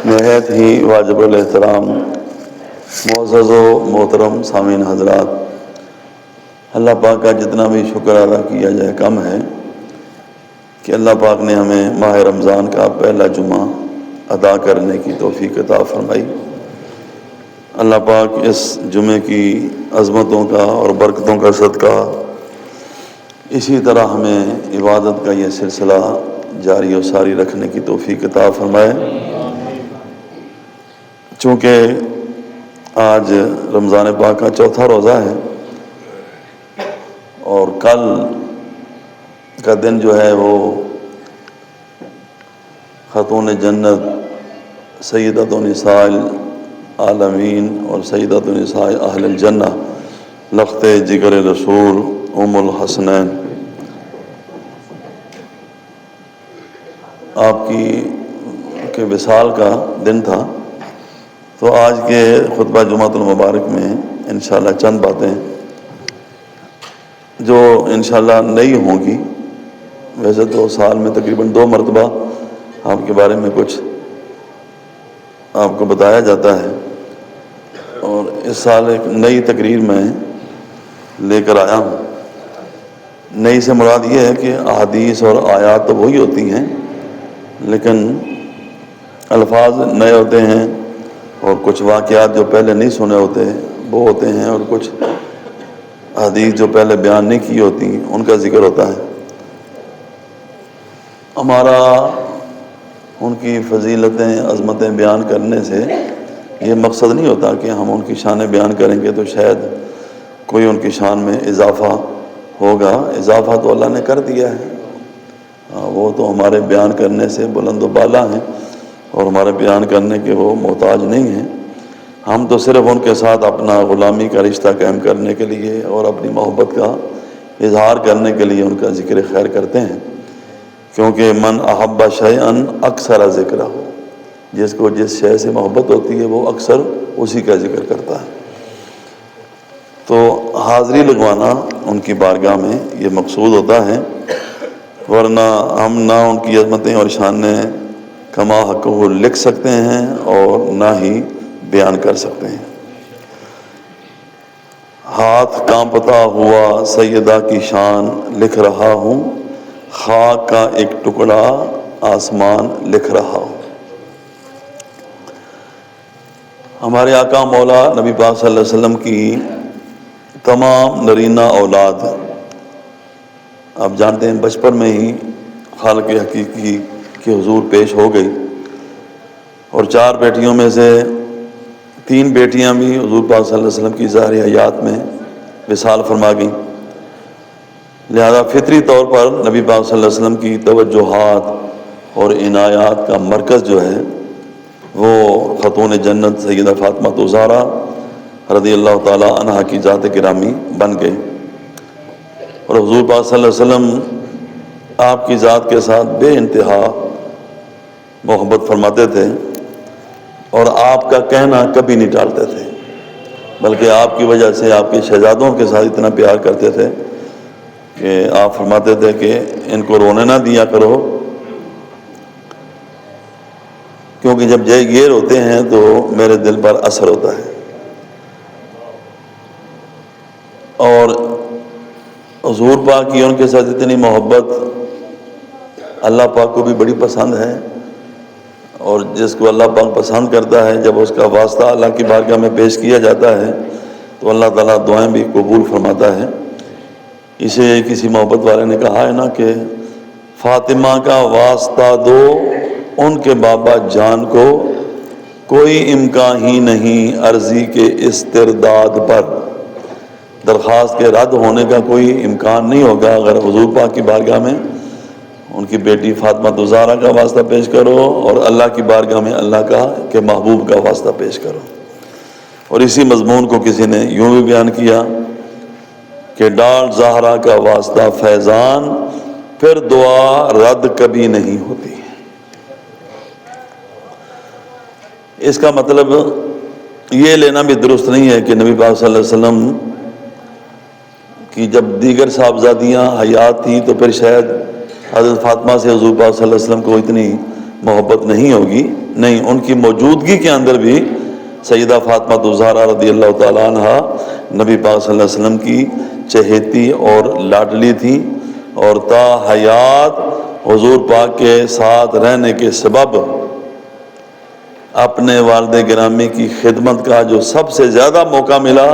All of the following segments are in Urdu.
نہایت ہی واجب الاحترام معزز و محترم سامعین حضرات، اللہ پاک کا جتنا بھی شکر ادا کیا جائے کم ہے کہ اللہ پاک نے ہمیں ماہ رمضان کا پہلا جمعہ ادا کرنے کی توفیق عطا فرمائی۔ اللہ پاک اس جمعے کی عظمتوں کا اور برکتوں کا صدقہ اسی طرح ہمیں عبادت کا یہ سلسلہ جاری و ساری رکھنے کی توفیق عطا فرمائے۔ چونکہ آج رمضان پاک کا چوتھا روزہ ہے اور کل کا دن جو ہے وہ خاتون جنت سیدۃ نساء العالمین اور سیدۃ نساء اہل الجنہ لخت جگر رسول ام الحسنین آپ کے وصال کا دن تھا، تو آج کے خطبہ جمعۃ المبارک میں انشاءاللہ چند باتیں جو انشاءاللہ نئی ہوں گی۔ ویسے تو سال میں تقریباً 2 مرتبہ آپ کے بارے میں کچھ آپ کو بتایا جاتا ہے، اور اس سال ایک نئی تقریر میں لے کر آیا ہوں۔ نئی سے مراد یہ ہے کہ احادیث اور آیات تو وہی ہوتی ہیں، لیکن الفاظ نئے ہوتے ہیں اور کچھ واقعات جو پہلے نہیں سنے ہوتے وہ ہوتے ہیں، اور کچھ حدیث جو پہلے بیان نہیں کی ہوتی ان کا ذکر ہوتا ہے۔ ہمارا ان کی فضیلتیں عظمتیں بیان کرنے سے یہ مقصد نہیں ہوتا کہ ہم ان کی شانیں بیان کریں گے تو شاید کوئی ان کی شان میں اضافہ ہوگا۔ اضافہ تو اللہ نے کر دیا ہے، وہ تو ہمارے بیان کرنے سے بلند و بالا ہیں اور ہمارے بیان کرنے کے وہ محتاج نہیں ہیں۔ ہم تو صرف ان کے ساتھ اپنا غلامی کا رشتہ قائم کرنے کے لیے اور اپنی محبت کا اظہار کرنے کے لیے ان کا ذکر خیر کرتے ہیں، کیونکہ من احب شیئا اکثر ذکرہ ہو، جس کو جس شے سے محبت ہوتی ہے وہ اکثر اسی کا ذکر کرتا ہے۔ تو حاضری لگوانا ان کی بارگاہ میں یہ مقصود ہوتا ہے، ورنہ ہم نہ ان کی عظمتیں اور شانیں کما حق وہ لکھ سکتے ہیں اور نہ ہی بیان کر سکتے ہیں۔ ہاتھ کانپتا ہوا سیدہ کی شان لکھ رہا ہوں، خاک کا ایک ٹکڑا آسمان لکھ رہا ہوں۔ ہمارے آقا مولا نبی پاک صلی اللہ علیہ وسلم کی تمام نرینہ اولاد، آپ جانتے ہیں بچپن میں ہی خالق حقیقی کے حضور پیش ہو گئی، اور 4 بیٹیوں میں سے 3 بیٹیاں بھی حضور پاک صلی اللہ علیہ وسلم کی ظاہر حیات میں وصال فرما گئیں۔ لہذا فطری طور پر نبی پاک صلی اللہ علیہ وسلم کی توجہات اور عنایات کا مرکز جو ہے وہ خاتون جنت سیدہ فاطمہ الزہرا رضی اللہ تعالی عنہا کی ذات گرامی بن گئے، اور حضور پاک صلی اللہ علیہ وسلم آپ کی ذات کے ساتھ بے انتہا محبت فرماتے تھے، اور آپ کا کہنا کبھی نہیں ٹالتے تھے، بلکہ آپ کی وجہ سے آپ کے شہزادوں کے ساتھ اتنا پیار کرتے تھے کہ آپ فرماتے تھے کہ ان کو رونے نہ دیا کرو، کیونکہ جب یہ روتے ہیں تو میرے دل پر اثر ہوتا ہے۔ اور حضور پاک کی ان کے ساتھ اتنی محبت اللہ پاک کو بھی بڑی پسند ہے، اور جس کو اللہ پاک پسند کرتا ہے جب اس کا واسطہ اللہ کی بارگاہ میں پیش کیا جاتا ہے تو اللہ تعالیٰ دعائیں بھی قبول فرماتا ہے۔ اسے کسی محبت والے نے کہا ہے نا کہ فاطمہ کا واسطہ دو ان کے بابا جان کو، کوئی امکان ہی نہیں عرضی کے استرداد پر۔ درخواست کے رد ہونے کا کوئی امکان نہیں ہوگا اگر حضور پاک کی بارگاہ میں ان کی بیٹی فاطمہ الزہرا کا واسطہ پیش کرو اور اللہ کی بارگاہ میں اللہ کا کہ محبوب کا واسطہ پیش کرو۔ اور اسی مضمون کو کسی نے یوں بھی بیان کیا کہ ڈال زہرا کا واسطہ فیضان، پھر دعا رد کبھی نہیں ہوتی۔ اس کا مطلب یہ لینا بھی درست نہیں ہے کہ نبی پاک صلی اللہ علیہ وسلم کی جب دیگر صاحبزادیاں حیات تھیں تو پھر شاید حضرت فاطمہ سے حضور پاک صلی اللہ علیہ وسلم کو اتنی محبت نہیں ہوگی، نہیں، ان کی موجودگی کے اندر بھی سیدہ فاطمہ الزہرا رضی اللہ تعالیٰ عنہ نبی پاک صلی اللہ علیہ وسلم کی چہیتی اور لاڈلی تھی، اور تا حیات حضور پاک کے ساتھ رہنے کے سبب اپنے والد گرامی کی خدمت کا جو سب سے زیادہ موقع ملا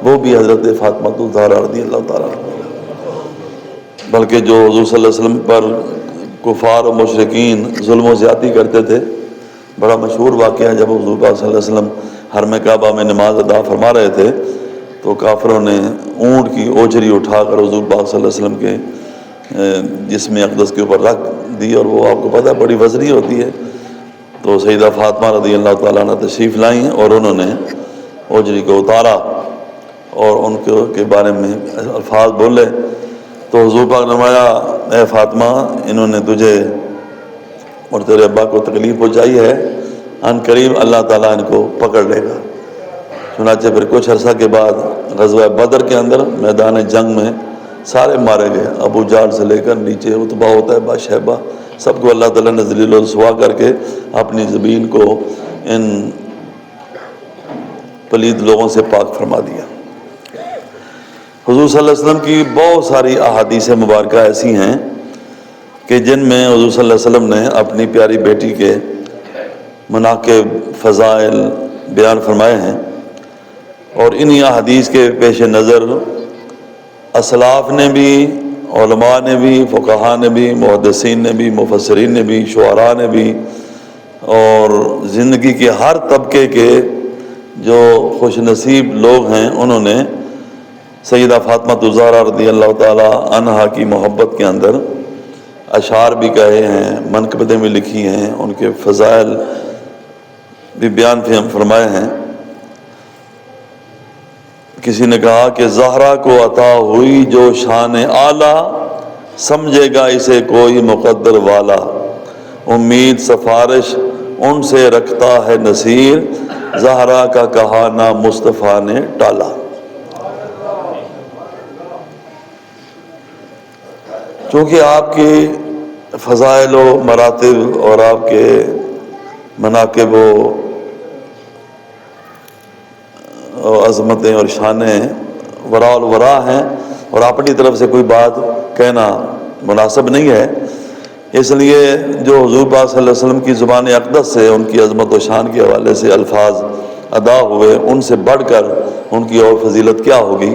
وہ بھی حضرت فاطمہ الزہرا رضی اللہ تعالیٰ عنہ۔ بلکہ جو حضور صلی اللہ علیہ وسلم پر کفار و مشرکین ظلم و زیادتی کرتے تھے، بڑا مشہور واقعہ ہے، جب حضور پاک صلی اللہ علیہ وسلم حرم کعبہ میں نماز ادا فرما رہے تھے تو کافروں نے اونٹ کی اوجری اٹھا کر حضور پاک صلی اللہ علیہ وسلم کے جسم اقدس کے اوپر رکھ دی، اور وہ آپ کو پتہ ہے بڑی وزنی ہوتی ہے۔ تو سیدہ فاطمہ رضی اللہ تعالیٰ عنہ تشریف لائیں اور انہوں نے اوجری کو اتارا اور ان کے بارے میں الفاظ بولے تو حضور پاک نے فرمایا، اے فاطمہ، انہوں نے تجھے اور تیرے ابا کو تکلیف پہنچائی ہے، ان قریب اللہ تعالیٰ ان کو پکڑ لے گا۔ چنانچہ پھر کچھ عرصہ کے بعد غزوہ بدر کے اندر میدان جنگ میں سارے مارے گئے، ابو جہل سے لے کر نیچے عتبہ، عتیبہ، شیبہ، سب کو اللہ تعالیٰ نے ذلیل و رسوا کر کے اپنی زمین کو ان پلید لوگوں سے پاک فرما دیا۔ حضور صلی اللہ علیہ وسلم کی بہت ساری احادیث مبارکہ ایسی ہیں کہ جن میں حضور صلی اللہ علیہ وسلم نے اپنی پیاری بیٹی کے مناقب، فضائل بیان فرمائے ہیں، اور انہی احادیث کے پیش نظر اسلاف نے بھی، علماء نے بھی، فقہاء نے بھی، محدثین نے بھی، مفسرین نے بھی، شعراء نے بھی، اور زندگی کے ہر طبقے کے جو خوش نصیب لوگ ہیں انہوں نے سیدہ فاطمہ الزہرا رضی اللہ تعالی عنہا کی محبت کے اندر اشعار بھی کہے ہیں، منقبتیں بھی لکھی ہیں، ان کے فضائل بھی بیان فرمائے ہیں۔ کسی نے کہا کہ زہرا کو عطا ہوئی جو شان اعلیٰ، سمجھے گا اسے کوئی مقدر والا، امید سفارش ان سے رکھتا ہے نصیر، زہرا کا کہا نہ مصطفیٰ نے ٹالا۔ چونکہ آپ کی فضائل و مراتب اور آپ کے مناقب و عظمتیں اور شانیں وراء الورا ہیں، اور اپنی طرف سے کوئی بات کہنا مناسب نہیں ہے، اس لیے جو حضور پاک صلی اللہ علیہ وسلم کی زبان اقدس سے ان کی عظمت و شان کے حوالے سے الفاظ ادا ہوئے، ان سے بڑھ کر ان کی اور فضیلت کیا ہوگی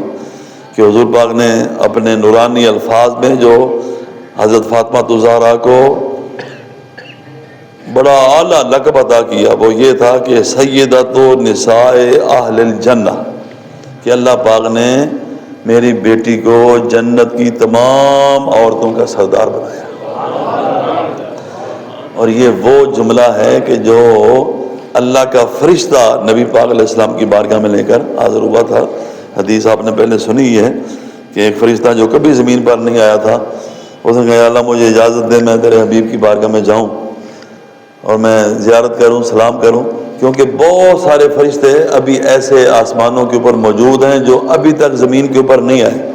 کہ حضور پاک نے اپنے نورانی الفاظ میں جو حضرت فاطمہ الزہرا کو بڑا اعلیٰ لقب عطا کیا، وہ یہ تھا کہ سیدۃ نساء اہل الجنہ، کہ اللہ پاک نے میری بیٹی کو جنت کی تمام عورتوں کا سردار بنایا۔ اور یہ وہ جملہ ہے کہ جو اللہ کا فرشتہ نبی پاک علیہ السلام کی بارگاہ میں لے کر حاضر ہوا تھا۔ حدیث آپ نے پہلے سنی ہے کہ ایک فرشتہ جو کبھی زمین پر نہیں آیا تھا، اس نے کہا یا اللہ مجھے اجازت دے میں تیرے حبیب کی بارگاہ میں جاؤں اور میں زیارت کروں، سلام کروں، کیونکہ بہت سارے فرشتے ابھی ایسے آسمانوں کے اوپر موجود ہیں جو ابھی تک زمین کے اوپر نہیں آئے،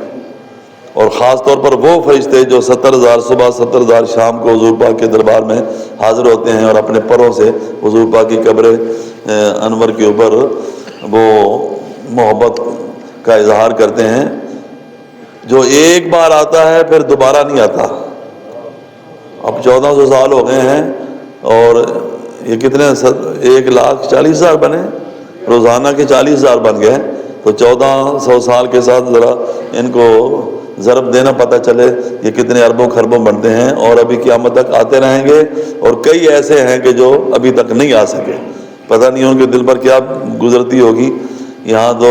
اور خاص طور پر وہ فرشتے جو 70,000 صبح 70,000 شام کو حضور پاک کے دربار میں حاضر ہوتے ہیں اور اپنے پروں سے حضور پاک کی قبر انور کے اوپر وہ محبت کا اظہار کرتے ہیں، جو ایک بار آتا ہے پھر دوبارہ نہیں آتا۔ اب 1400 سال ہو گئے ہیں اور یہ کتنے 1,40,000 بنے، روزانہ کے 40,000 بن گئے، تو 1400 سال کے ساتھ ذرا ان کو ضرب دینا پتہ چلے یہ کتنے اربوں خربوں بنتے ہیں، اور ابھی قیامت تک آتے رہیں گے، اور کئی ایسے ہیں کہ جو ابھی تک نہیں آ سکے، پتہ نہیں ان کے دل پر کیا گزرتی ہوگی۔ یہاں تو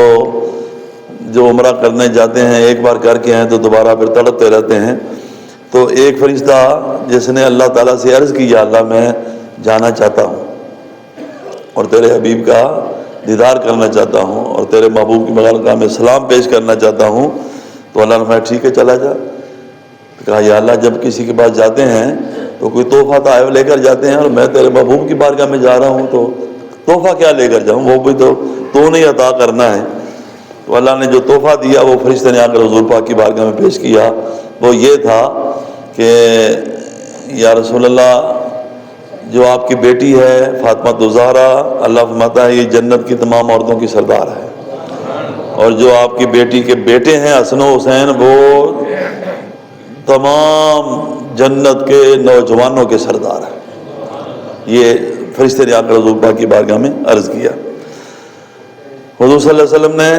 جو عمرہ کرنے جاتے ہیں ایک بار کر کے ہیں تو دوبارہ پھر تڑپتے رہتے ہیں۔ تو ایک فرشتہ جس نے اللہ تعالیٰ سے عرض کی یا اللہ میں جانا چاہتا ہوں اور تیرے حبیب کا دیدار کرنا چاہتا ہوں اور تیرے محبوب کی بارگاہ میں سلام پیش کرنا چاہتا ہوں، تو اللہ نے فرمایا ٹھیک ہے چلا جا۔ کہا یا اللہ جب کسی کے پاس جاتے ہیں تو کوئی تحفہ تحائف لے کر جاتے ہیں، اور میں تیرے محبوب کی بارگاہ میں جا رہا ہوں تو تحفہ کیا لے کر جاؤں، وہ بھی تو نہیں عطا کرنا ہے۔ تو اللہ نے جو تحفہ دیا وہ فرشتے نے آ کر حضور پاک کی بارگاہ میں پیش کیا، وہ یہ تھا کہ یا رسول اللہ جو آپ کی بیٹی ہے فاطمہ الزہرا، اللہ فرماتا ہے یہ جنت کی تمام عورتوں کی سردار ہے، اور جو آپ کی بیٹی کے بیٹے ہیں حسن و حسین وہ تمام جنت کے نوجوانوں کے سردار ہیں۔ یہ فرشتے نے آ کر حضور پاک کی بارگاہ میں عرض کیا۔ حضور صلی اللہ علیہ وسلم نے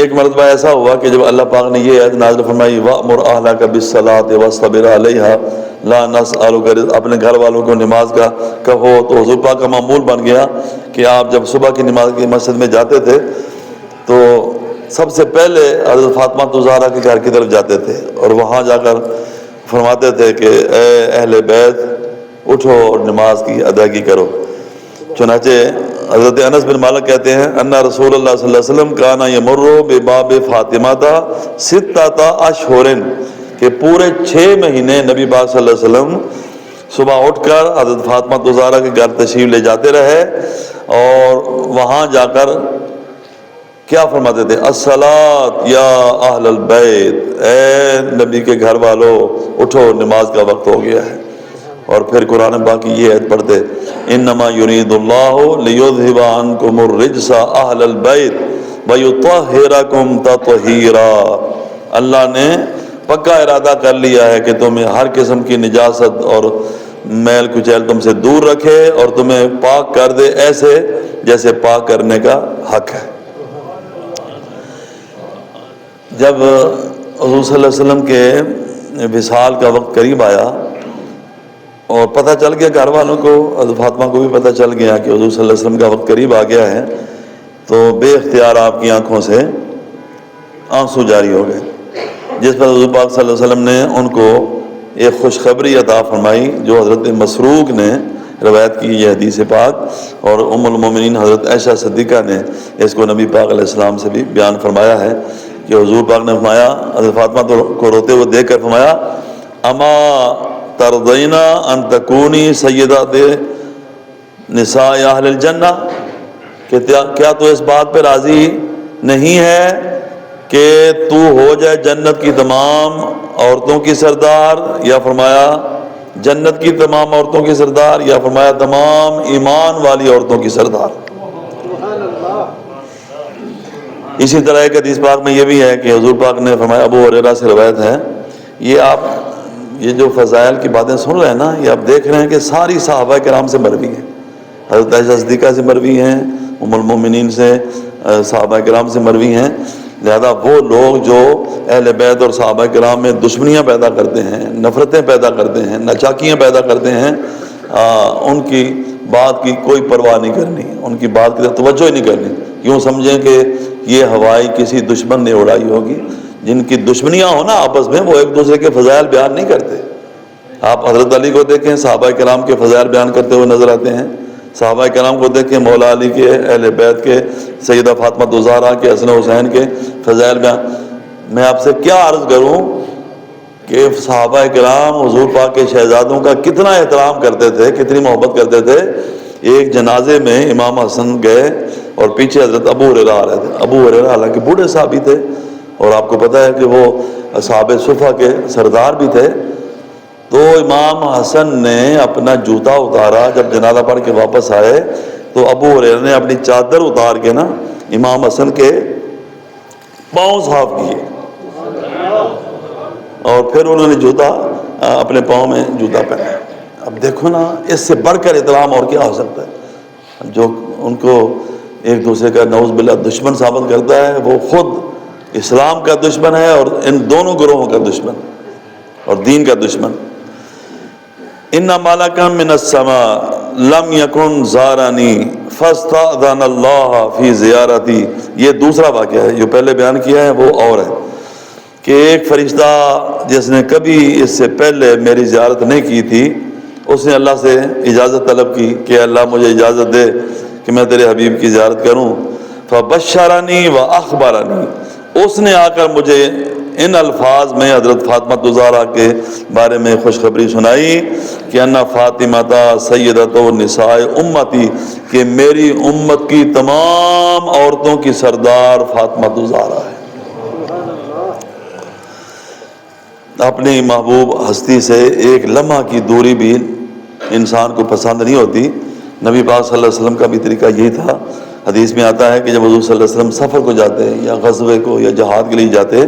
ایک مرتبہ ایسا ہوا کہ جب اللہ پاک نے یہ آیت نازل فرمائی وَأْمُرْ أَهْلَكَ بِالصَّلَاةِ وَاصْطَبِرْ عَلَيْهَا لَا نَسْأَلُكَ، اپنے گھر والوں کو نماز کا کہو، تو حضور پاک کا معمول بن گیا کہ آپ جب صبح کی نماز کی مسجد میں جاتے تھے تو سب سے پہلے حضرت فاطمہ الزہرا کے گھر کی طرف جاتے تھے اور وہاں جا کر فرماتے تھے کہ اے اہل بیت اٹھو اور نماز کی ادائیگی کرو۔ چنانچہ حضرت انس بن مالک کہتے ہیں ان رسول اللہ صلی اللہ علیہ وسلم کان یمر بباب فاطمہ ستۃ اشہر، کہ پورے 6 مہینے نبی پاک صلی اللہ علیہ وسلم صبح اٹھ کر حضرت فاطمہ الزہرا کے گھر تشریف لے جاتے رہے اور وہاں جا کر کیا فرماتے تھے الصلاۃ یا اہل البیت، اے نبی کے گھر والوں اٹھو نماز کا وقت ہو گیا ہے۔ اور پھر قرآن پاک کی یہ آیت پڑھتے انما یرید اللہ لیذھب عنکم الرجس اہل البیت ویطہرکم تطہیرا، اللہ نے پکا ارادہ کر لیا ہے کہ تمہیں ہر قسم کی نجاست اور میل کچیل تم سے دور رکھے اور تمہیں پاک کر دے ایسے جیسے پاک کرنے کا حق ہے۔ جب حضور صلی اللہ علیہ وسلم کے وصال کا وقت قریب آیا اور پتہ چل گیا گھر والوں کو، حضرت فاطمہ کو بھی پتہ چل گیا کہ حضور صلی اللہ علیہ وسلم کا وقت قریب آ گیا ہے، تو بے اختیار آپ کی آنکھوں سے آنسو جاری ہو گئے، جس پر حضور پاک صلی اللہ علیہ وسلم نے ان کو ایک خوشخبری عطا فرمائی جو حضرت مسروق نے روایت کی یہ حدیث پاک، اور ام المومنین حضرت عائشہ صدیقہ نے اس کو نبی پاک علیہ السلام سے بھی بیان فرمایا ہے کہ حضور پاک نے فرمایا، حضرت فاطمہ کو روتے ہوئے دیکھ کر فرمایا اما ترضینا ان تکونی سیدات نساء اہل الجنہ، کہ کیا تو اس بات پہ راضی نہیں ہے کہ تو ہو جائے جنت کی تمام عورتوں کی سردار، یا فرمایا جنت کی تمام عورتوں کی سردار، یا فرمایا تمام ایمان والی عورتوں کی سردار۔ اسی طرح ایک حدیث پاک میں یہ بھی ہے کہ حضور پاک نے فرمایا، ابو ہریرہ سے روایت ہے، یہ جو فضائل کی باتیں سن رہے ہیں نا، یہ آپ دیکھ رہے ہیں کہ ساری صحابہ کرام سے مروی ہیں، حضرت عائشہ صدیقہ سے مروی ہیں، ام المومنین سے، صحابہ کرام سے مروی ہیں۔ لہذا وہ لوگ جو اہل بیت اور صحابہ کرام میں دشمنیاں پیدا کرتے ہیں، نفرتیں پیدا کرتے ہیں، ناچاکیاں پیدا کرتے ہیں، ان کی بات کی کوئی پرواہ نہیں کرنی، ان کی بات کی طرف توجہ ہی نہیں کرنی، یوں سمجھیں کہ یہ ہوائی کسی دشمن نے اڑائی ہوگی۔ جن کی دشمنیاں ہو نا آپس میں، وہ ایک دوسرے کے فضائل بیان نہیں کرتے۔ آپ حضرت علی کو دیکھیں، صحابہ کرام کے فضائل بیان کرتے ہوئے نظر آتے ہیں، صحابہ کرام کو دیکھیں، مولا علی کے، اہل بیت کے، سیدہ فاطمہ الزہرا کے، حسن حسین کے فضائل بیان۔ میں آپ سے کیا عرض کروں کہ صحابہ کرام حضور پاک کے شہزادوں کا کتنا احترام کرتے تھے، کتنی محبت کرتے تھے۔ ایک جنازے میں امام حسن گئے اور پیچھے حضرت ابو ہریرہ آ رہے تھے۔ ابو ہریرہ حالانکہ بوڑھے صحابی تھے اور آپ کو پتہ ہے کہ وہ اصحاب صفہ کے سردار بھی تھے، تو امام حسن نے اپنا جوتا اتارا، جب جنازہ پڑھ کے واپس آئے تو ابو ہریرہ نے اپنی چادر اتار کے نا امام حسن کے پاؤں صاف کیے، اور پھر انہوں نے جوتا اپنے پاؤں میں جوتا پہنا۔ اب دیکھو نا، اس سے بڑھ کر احترام اور کیا ہو سکتا ہے؟ جو ان کو ایک دوسرے کا نعوذ باللہ دشمن ثابت کرتا ہے، وہ خود اسلام کا دشمن ہے اور ان دونوں گروہوں کا دشمن اور دین کا دشمن۔ ان مالکا من السماء لم یکن زارنی فاستأذن اللہ فی زیارتی، یہ دوسرا واقعہ ہے، جو پہلے بیان کیا ہے وہ اور ہے کہ ایک فرشتہ جس نے کبھی اس سے پہلے میری زیارت نہیں کی تھی، اس نے اللہ سے اجازت طلب کی کہ اللہ مجھے اجازت دے کہ میں تیرے حبیب کی زیارت کروں۔ فبشرنی واخبرنی، اس نے آ کر مجھے ان الفاظ میں حضرت فاطمہ الزہرا کے بارے میں خوشخبری سنائی کہ ان فاطمہ سیدۃ نساء امتی، کہ میری امت کی تمام عورتوں کی سردار فاطمہ الزہرا ہے۔ اپنی محبوب ہستی سے ایک لمحہ کی دوری بھی انسان کو پسند نہیں ہوتی. نبی پاک صلی اللہ علیہ وسلم کا بھی طریقہ یہی تھا. حدیث میں آتا ہے کہ جب حضور صلی اللہ علیہ وسلم سفر کو جاتے یا غزوے کو یا جہاد کے لیے جاتے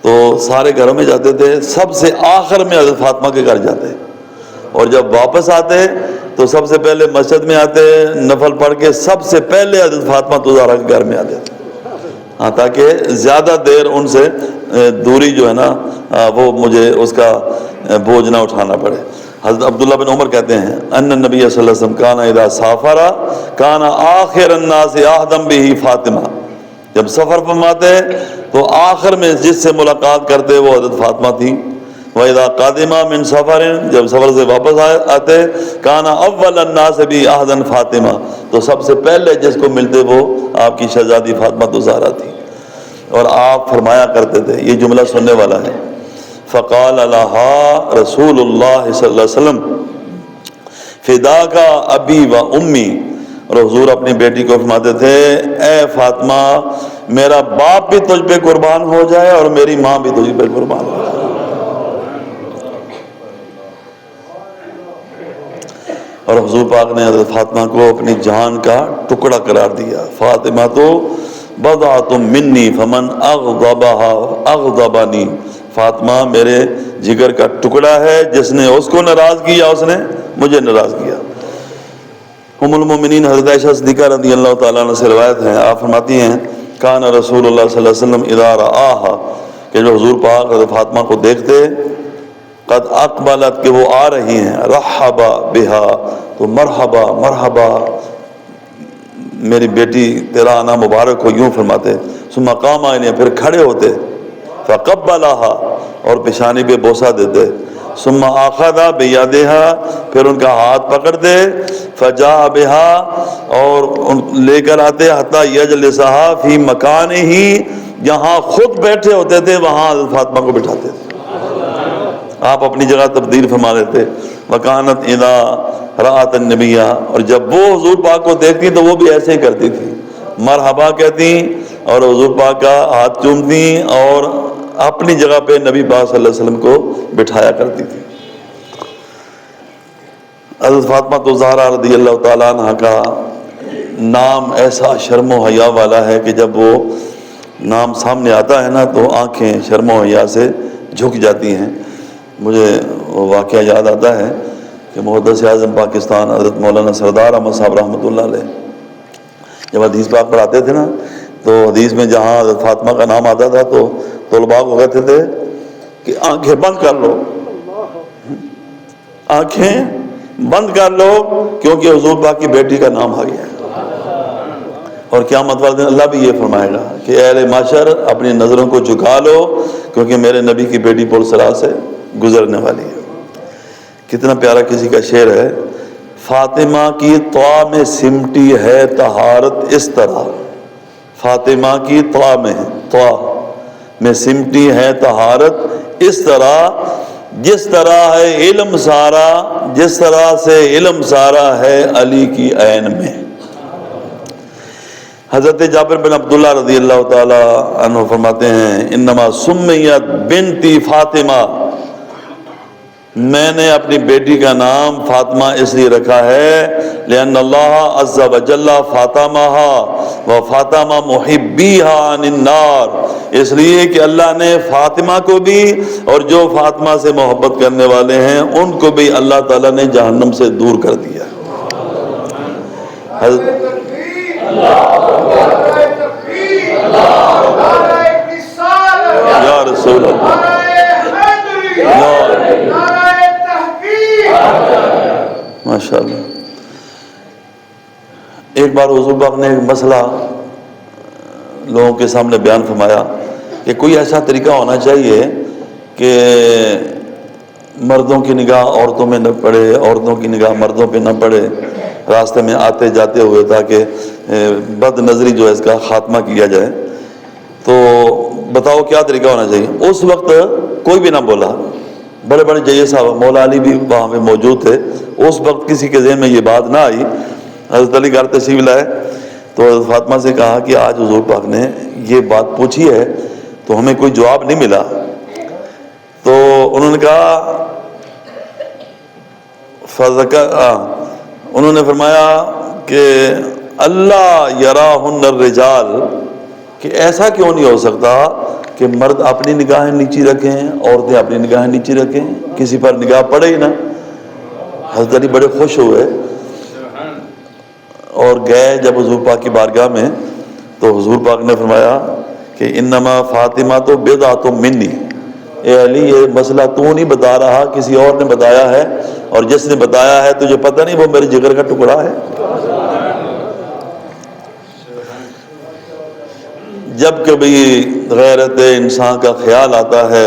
تو سارے گھروں میں جاتے تھے, سب سے آخر میں حضرت فاطمہ کے گھر جاتے, اور جب واپس آتے تو سب سے پہلے مسجد میں آتے, نفل پڑھ کے سب سے پہلے حضرت فاطمہ زہرا کے گھر میں آتے تھے, ہاں, تاکہ زیادہ دیر ان سے دوری جو ہے نا وہ مجھے اس کا بوجھ نہ اٹھانا پڑے. حضرت عبداللہ بن عمر کہتے ہیں ان نبی صلی اللہ علیہ وسلم کان اذا سافر کان آخر الناس احدم به فاطمہ, جب سفر فرماتے تو آخر میں جس سے ملاقات کرتے وہ حضرت فاطمہ تھی. وَإِذَا قَادِمَا مِن سَفَرٍ, جب سفر سے واپس آتے کان اول الناس بھی احدن فاطمہ, تو سب سے پہلے جس کو ملتے وہ آپ کی شہزادی فاطمہ زہرا تھی. اور آپ فرمایا کرتے تھے, یہ جملہ سننے والا ہے, فقال لها رسول اللہ صلی اللہ علیہ وسلم فداک ابی و امی, اور حضور اپنی بیٹی کو فرماتے تھے اے فاطمہ میرا باپ بھی تجھ پہ قربان ہو جائے اور میری ماں بھی تجھ پہ قربان ہو جائے. اور حضور پاک نے حضرت فاطمہ کو اپنی جان کا ٹکڑا قرار دیا. فاطمہ تو بضعۃ منی فمن اغضبها اغضبنی, فاطمہ میرے جگر کا ٹکڑا ہے, جس نے اس کو ناراض کیا اس نے مجھے ناراض کیا. ام المومنین حضرت عائشہ صدیقہ رضی اللہ تعالیٰ عنہ سے روایت ہے, آپ فرماتی ہیں کان رسول اللہ صلی اللہ علیہ وسلم اذا رآہا, کہ جو حضور پاک حضرت فاطمہ کو دیکھتے قد اقبلت, کہ وہ آ رہی ہیں, رحبا بہا, تو مرحبا مرحبا میری بیٹی تیرا آنا مبارک ہو, یوں فرماتے. ثم قام علیہ, پھر کھڑے ہوتے, فقبلها, اور پیشانی پہ بوسہ دیتے. ثم اخذ بیدها, پھر ان کا ہاتھ پکڑتے. فجاء بها, اور لے کر آتے حتی یجلسها فی مکانہ, جہاں خود بیٹھے ہوتے تھے وہاں حضرت فاطمہ کو بٹھاتے تھے, آپ اپنی جگہ تبدیل فرما لیتے. وکانت اذا رأت النبی, اور جب وہ حضور پاک کو دیکھتی تو وہ بھی ایسے ہی کرتی تھی, مرحبا کہتی اور حضور پاک کا ہاتھ چومتی اور اپنی جگہ پہ نبی پاک صلی اللہ علیہ وسلم کو بٹھایا کرتی تھی. حضرت فاطمہ زہرا رضی اللہ تعالیٰ عنہ کا نام ایسا شرم و حیا والا ہے کہ جب وہ نام سامنے آتا ہے نا تو آنکھیں شرم و حیا سے جھک جاتی ہیں. مجھے وہ واقعہ یاد آتا ہے کہ محدث اعظم پاکستان حضرت مولانا سردار احمد صاحب رحمۃ اللہ علیہ جب حدیث پاک پڑھاتے تھے نا تو حدیث میں جہاں حضرت فاطمہ کا نام آتا تھا تو طلباء کو کہتے تھے کہ آنکھیں بند کر لو, آنکھیں بند کر لو, کیونکہ حضور پاک کی بیٹی کا نام آ گیا ہے. اور قیامت والے دن اللہ بھی یہ فرمائے گا کہ اے اہل معاشر اپنی نظروں کو جھکا لو, کیونکہ میرے نبی کی بیٹی پل صراط سے گزرنے والی ہے. کتنا پیارا کسی کا شعر ہے, فاطمہ کی طوا میں سمٹی ہے طہارت اس طرح, فاطمہ کی طوا میں سمٹی ہے طہارت اس طرح, جس طرح ہے علم سارا, جس طرح سے علم سارا ہے علی کی عین میں. حضرت جابر بن عبداللہ رضی اللہ تعالی عنہ فرماتے ہیں انما سمیت بنتی فاطمہ, میں نے اپنی بیٹی کا نام فاطمہ اس لیے رکھا ہے لأن اللہ عز وجل فاطمہ و فاطمہ محبیہا عن النار, اس لیے کہ اللہ نے فاطمہ کو بھی اور جو فاطمہ سے محبت کرنے والے ہیں ان کو بھی اللہ تعالیٰ نے جہنم سے دور کر دیا. یا رسول اللہ, ماشاء اللہ. ایک بار حضور پاک نے ایک مسئلہ لوگوں کے سامنے بیان فرمایا کہ کوئی ایسا طریقہ ہونا چاہیے کہ مردوں کی نگاہ عورتوں میں نہ پڑے, عورتوں کی نگاہ مردوں پہ نہ پڑے راستے میں آتے جاتے ہوئے, تاکہ بد نظری جو ہے اس کا خاتمہ کیا جائے. تو بتاؤ کیا طریقہ ہونا چاہیے. اس وقت کوئی بھی نہ بولا, بڑے بڑے جج صاحب مولا علی بھی وہاں پہ موجود تھے, اس وقت کسی کے ذہن میں یہ بات نہ آئی. حضرت علی گھر تشریف لائے تو حضرت فاطمہ سے کہا کہ آج حضور پاک نے یہ بات پوچھی ہے تو ہمیں کوئی جواب نہیں ملا. تو انہوں نے کہا انہوں نے فرمایا کہ اللہ یراہن الرجال، کہ ایسا کیوں نہیں ہو سکتا کہ مرد اپنی نگاہیں نیچی رکھیں، عورتیں اپنی نگاہیں نیچی رکھیں، کسی پر نگاہ پڑے ہی نہ۔ حضرت علی بڑے خوش ہوئے اور گئے جب حضور پاک کی بارگاہ میں، تو حضور پاک نے فرمایا کہ انما فاطمہ تو بضعۃ منی، اے علی یہ مسئلہ تو نہیں بتا رہا، کسی اور نے بتایا ہے، اور جس نے بتایا ہے تجھے پتہ نہیں وہ میرے جگر کا ٹکڑا ہے۔ جب کبھی غیرت انسان کا خیال آتا ہے،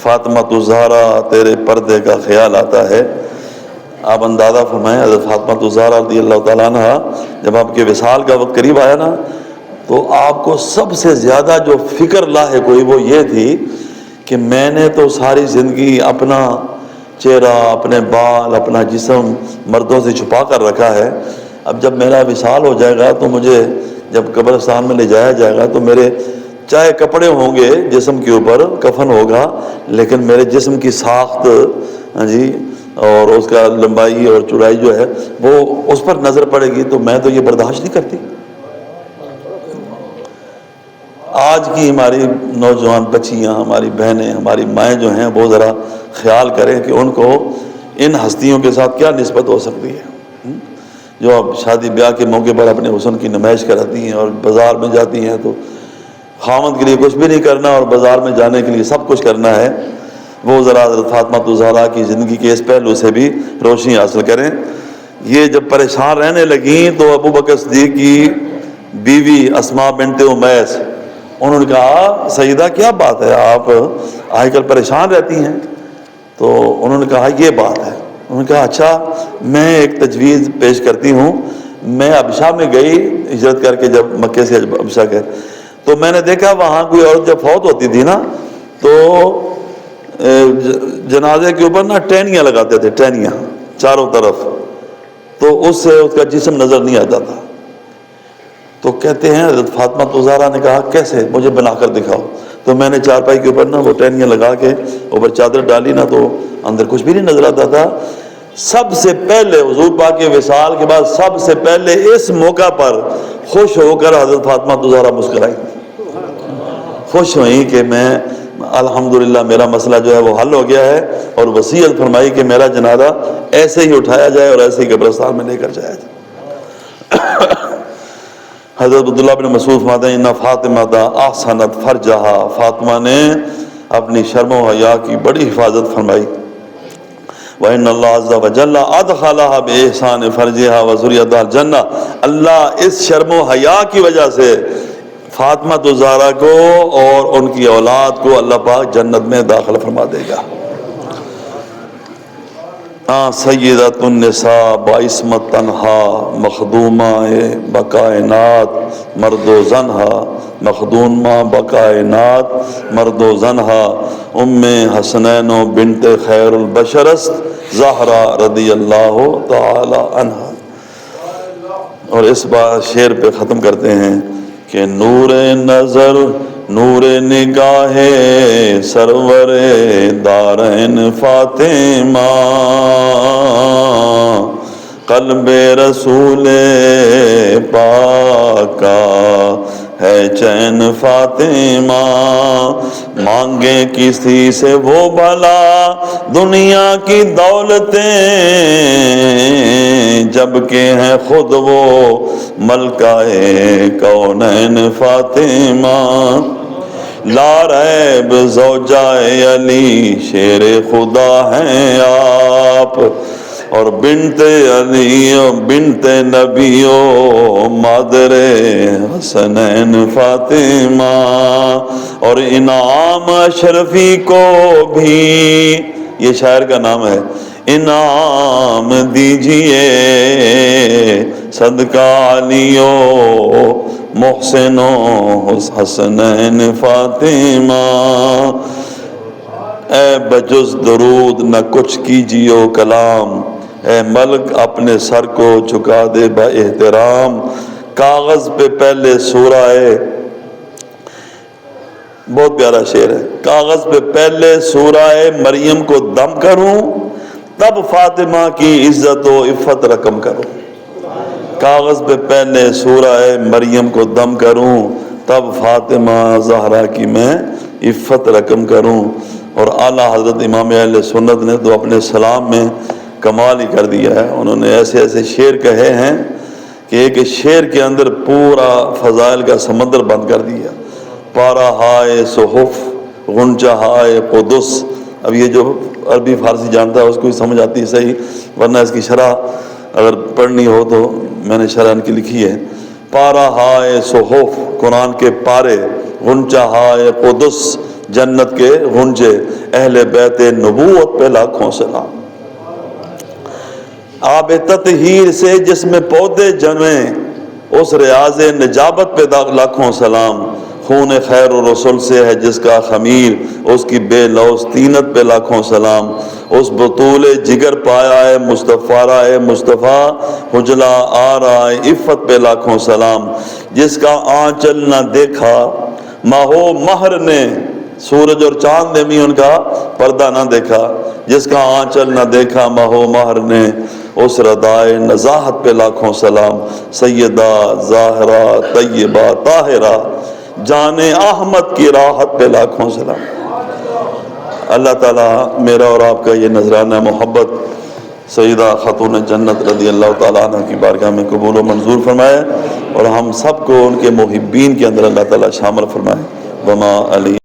فاطمہ الزہرا تیرے پردے کا خیال آتا ہے، آپ اندازہ فرمائیں حضرت فاطمہ الزہرا رضی اللہ تعالیٰ عنہ جب آپ کے وصال کا وقت قریب آیا نا، تو آپ کو سب سے زیادہ جو فکر لاحق ہوئی وہ یہ تھی کہ میں نے تو ساری زندگی اپنا چہرہ، اپنے بال، اپنا جسم مردوں سے چھپا کر رکھا ہے، اب جب میرا وصال ہو جائے گا تو مجھے جب قبرستان میں لے جایا جائے گا تو میرے چاہے کپڑے ہوں گے جسم کے اوپر، کفن ہوگا، لیکن میرے جسم کی ساخت جی اور اس کا لمبائی اور چوڑائی جو ہے وہ اس پر نظر پڑے گی، تو میں تو یہ برداشت نہیں کرتی۔ آج کی ہماری نوجوان بچیاں، ہماری بہنیں، ہماری مائیں جو ہیں وہ ذرا خیال کریں کہ ان کو ان ہستیوں کے ساتھ کیا نسبت ہو سکتی ہے جو اب شادی بیاہ کے موقع پر اپنے حسن کی نمائش کراتی ہیں، اور بازار میں جاتی ہیں تو خاوند کے لیے کچھ بھی نہیں کرنا اور بازار میں جانے کے لیے سب کچھ کرنا ہے۔ وہ ذرا حضرت فاطمہ الزہرا کی زندگی کے اس پہلو سے بھی روشنی حاصل کریں۔ یہ جب پریشان رہنے لگیں تو ابو بکر صدیق کی بیوی اسماء بنت امیس، انہوں نے کہا سیدہ کیا بات ہے، آپ آج کل پریشان رہتی ہیں؟ تو انہوں نے کہا یہ بات ہے۔ انہوں نے کہا اچھا، میں ایک تجویز پیش کرتی ہوں، میں حبشہ میں گئی ہجرت کر کے، جب مکے سے حبشہ گئے تو میں نے دیکھا وہاں کوئی عورت جب فوت ہوتی تھی نا تو جنازے کے اوپر نا ٹہنیاں لگاتے تھے، ٹہنیاں چاروں طرف، تو اس سے اس کا جسم نظر نہیں آتا تھا۔ تو کہتے ہیں حضرت فاطمہ الزہرا نے کہا کیسے، مجھے بنا کر دکھاؤ۔ تو میں نے چارپائی کے اوپر نا وہ ٹہنیاں لگا کے اوپر چادر ڈالی نا تو اندر کچھ بھی نہیں نظر آتا تھا۔ سب سے پہلے حضور پاک کے وصال کے بعد سب سے پہلے اس موقع پر خوش ہو کر حضرت فاطمہ الزہرا مسکرائی، خوش ہوئیں کہ میں الحمدللہ میرا مسئلہ جو ہے وہ حل ہو گیا ہے، اور وصیت فرمائی کہ میرا جنازہ ایسے ہی اٹھایا جائے اور ایسے ہی قبرستان میں لے کر جایا جائے۔ حضرت عبداللہ بن مسعود فرماتے ہیں ان فاطمہ احسنت فرجہا، فاطمہ نے اپنی شرم و حیا کی بڑی حفاظت فرمائی۔ وَإِنَّ اللَّهَ عَزَّ وَجَلَّ أَدْخَلَهَا بِإِحْسَانِ فَرْجِهَا وَذُرِّيَّتَهَا الْجَنَّةَ، اللہ اس شرم و حیا کی وجہ سے فاطمہ الزہرا کو اور ان کی اولاد کو اللہ پاک جنت میں داخل فرما دے گا۔ سیدۃ النساء بعصمت تنہا مخدومہ بکائنات مرد و زنہا، مخدومہ بکائنات مرد و زنہا، ام حسنین و بنت خیر البشر است زہرا رضی اللہ تعالی عنہا۔ اور اس بار شعر پہ ختم کرتے ہیں کہ نور نظر نور نگاہ سرور دارین فاطمہ، قلب رسول پاک کا ہے چین فاطمہ، مانگے کسی سے وہ بھلا دنیا کی دولتیں، جبکہ ہیں خود وہ ملکہ کونین فاطمہ، لا ریب زوجائے علی شیر خدا ہیں آپ، اور بنت علی بنت نبی و مادر حسنین فاطمہ، اور انعام اشرفی کو بھی، یہ شاعر کا نام ہے، انعام دیجئے صدقہ علی و محسن و حسنین فاطمہ، اے بجز درود نہ کچھ کیجیو کلام، اے ملک اپنے سر کو جھکا دے با احترام، کاغذ پہ پہلے سورہ، بہت پیارا شعر ہے، کاغذ پہ پہلے سورہ مریم کو دم کروں تب فاطمہ کی عزت و عفت رقم کرو، کاغذ پہ پہلے سورہ مریم کو دم کروں، تب فاطمہ زہرا کی میں عفت رقم کروں۔ اور اعلیٰ حضرت امام اہل سنت نے تو اپنے سلام میں کمال ہی کر دیا ہے، انہوں نے ایسے ایسے شعر کہے ہیں کہ ایک شعر کے اندر پورا فضائل کا سمندر بند کر دیا۔ پارا ہائے صحف غنچہ ہائے قدس، اب یہ جو عربی فارسی جانتا ہے اس کو ہی سمجھ آتی ہے صحیح، ورنہ اس کی شرح اگر پڑھنی ہو تو میں نے شرح ان کی لکھی ہے۔ پارا ہائے صحف قرآن کے پارے، غنچہ ہائے قدس جنت کے غنچے، اہل بیت نبوت پہ لاکھوں سلام۔ آب تطہیر سے جس میں پودے جنمیں، اس ریاض نجابت پہ لاکھوں سلام۔ خون خیر و رسول سے ہے جس کا خمیر، اس کی بے لوث طینت پہ لاکھوں سلام۔ اس بطول جگر پایا ہے مصطفیٰ رائے مصطفیٰ، حجلہ آرا عفت پہ لاکھوں سلام۔ جس کا آنچل نہ دیکھا ماہ و مہر نے، سورج اور چاند نے بھی ان کا پردہ نہ دیکھا، جس کا آنچل نہ دیکھا ماہ و مہر نے، اس ردائے نزاہت پہ لاکھوں سلام۔ سیدہ زاہرہ طیبہ طاہرہ جان احمد کی راحت پہ لاکھوں سلام۔ اللہ تعالیٰ میرا اور آپ کا یہ نذرانہ محبت سیدہ خاتون جنت رضی اللہ تعالیٰ عنہ کی بارگاہ میں قبول و منظور فرمائے، اور ہم سب کو ان کے محبین کے اندر اللہ تعالیٰ شامل فرمائے۔ وما علی